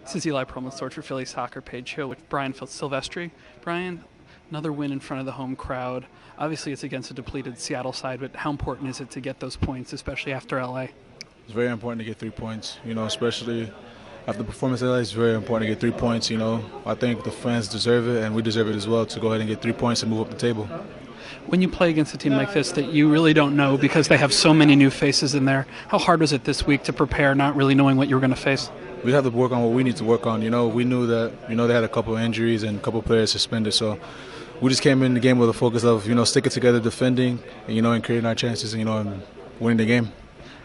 This is Eli Perlman-Storch for Philly Soccer Page Show with Brian Sylvestre. Brian, another win in front of the home crowd. Obviously, it's against a depleted Seattle side, but how important is it to get those points, especially after LA? It's very important to get 3 points, especially after the performance of LA. It's very important to get 3 points, I think the fans deserve it, and we deserve it as well to go ahead and get 3 points and move up the table. When you play against a team like this that you really don't know because they have so many new faces in there, how hard was it this week to prepare, not really knowing what you were going to face? We have to work on what we need to work on. We knew that, they had a couple of injuries and a couple of players suspended. So we just came in the game with a focus of, sticking together, defending, and creating our chances, and winning the game.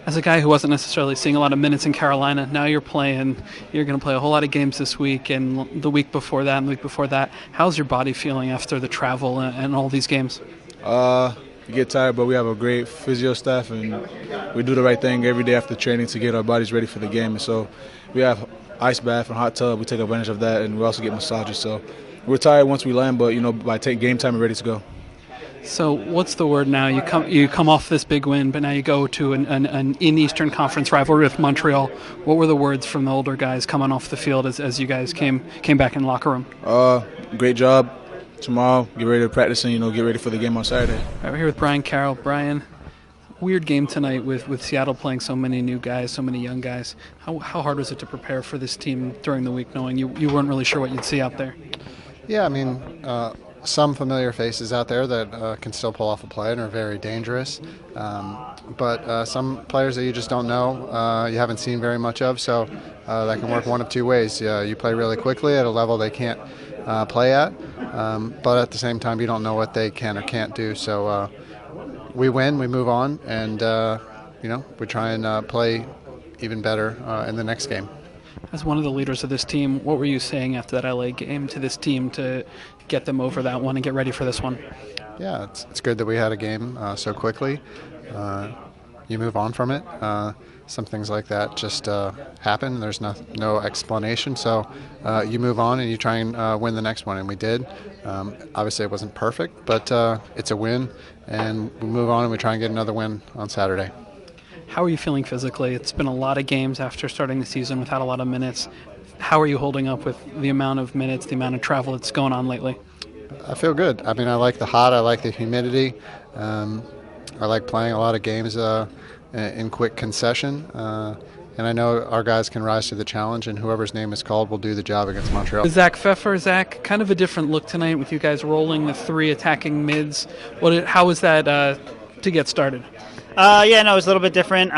As a guy who wasn't necessarily seeing a lot of minutes in Carolina, now you're going to play a whole lot of games this week and the week before that and the week before that. How's your body feeling after the travel and all these games? We get tired, but we have a great physio staff, and we do the right thing every day after training to get our bodies ready for the game. And so we have ice bath and hot tub. We take advantage of that, and we also get massages. So we're tired once we land, but by game time, we're ready to go. So what's the word now? You come off this big win, but now you go to an in Eastern Conference rivalry with Montreal. What were the words from the older guys coming off the field as you guys came back in the locker room? Great job. Tomorrow, get ready to practice and get ready for the game on Saturday. All right, we're here with Brian Carroll. Brian, weird game tonight with Seattle playing so many new guys, so many young guys. How hard was it to prepare for this team during the week, knowing you weren't really sure what you'd see out there? Yeah, some familiar faces out there that can still pull off a play and are very dangerous. But some players that you just don't know, you haven't seen very much of, so that can work one of two ways. You play really quickly at a level they can't play at, but at the same time you don't know what they can or can't do. So we win, we move on, and we try and play even better in the next game. As one of the leaders of this team, what were you saying after that LA game to this team to get them over that one and get ready for this one? Yeah, it's good that we had a game so quickly. You move on from it. Some things like that just happen. There's no explanation. So you move on and you try and win the next one, and we did. Obviously, it wasn't perfect, but it's a win, and we move on and we try and get another win on Saturday. How are you feeling physically? It's been a lot of games after starting the season without a lot of minutes. How are you holding up with the amount of minutes, the amount of travel that's going on lately? I feel good. I like the hot. I like the humidity. I like playing a lot of games in quick concession. And I know our guys can rise to the challenge, and whoever's name is called will do the job against Montreal. Zach Pfeffer, Zach, kind of a different look tonight with you guys rolling the 3 attacking mids. How was that to get started? It was a little bit different.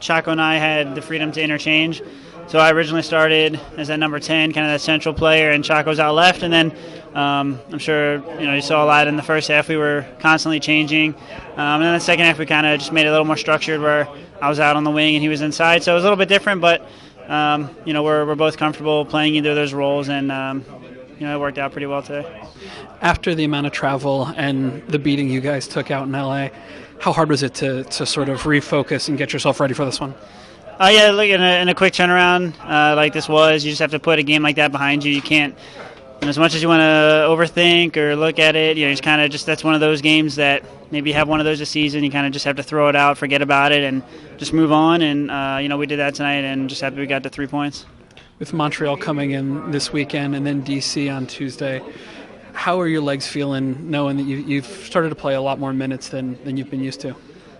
Chaco and I had the freedom to interchange. So I originally started as that number 10, kind of that central player, and Chaco's out left. And then I'm sure you saw a lot in the first half. We were constantly changing. And then the second half we kind of just made it a little more structured, where I was out on the wing and he was inside. So it was a little bit different, but we're both comfortable playing either of those roles, and it worked out pretty well today. After the amount of travel and the beating you guys took out in LA, how hard was it to sort of refocus and get yourself ready for this one? Look, in a quick turnaround like this was, you just have to put a game like that behind you. You can't, as much as you want to overthink or look at it, it's kind of just, that's one of those games that maybe you have one of those a season. You kind of just have to throw it out, forget about it, and just move on. And, we did that tonight, and just happy we got the 3 points. With Montreal coming in this weekend and then DC on Tuesday, how are your legs feeling knowing that you've started to play a lot more minutes than you've been used to?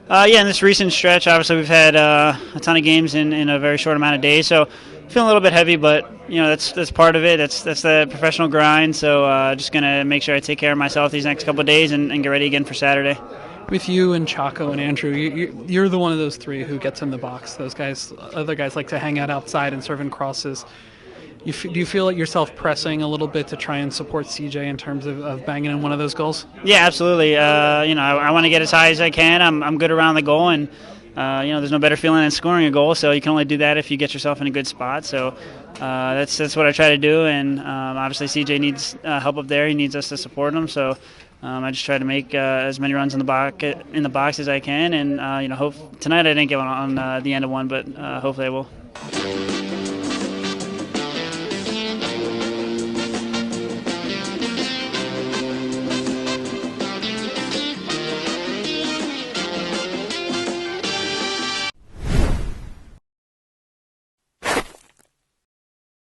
In this recent stretch, obviously we've had a ton of games in a very short amount of days, so feeling a little bit heavy, but that's part of it. That's the professional grind. So just gonna make sure I take care of myself these next couple of days and get ready again for Saturday. With you and Chaco and Andrew, you're the one of those 3 who gets in the box. Other guys like to hang out outside and serve in crosses. Do you feel like yourself pressing a little bit to try and support CJ in terms of banging in one of those goals? Yeah, absolutely. I want to get as high as I can. I'm good around the goal, and there's no better feeling than scoring a goal. So you can only do that if you get yourself in a good spot. So that's what I try to do. And obviously CJ needs help up there. He needs us to support him. So I just try to make as many runs in the box as I can. And hope tonight I didn't get one on the end of one, but hopefully I will.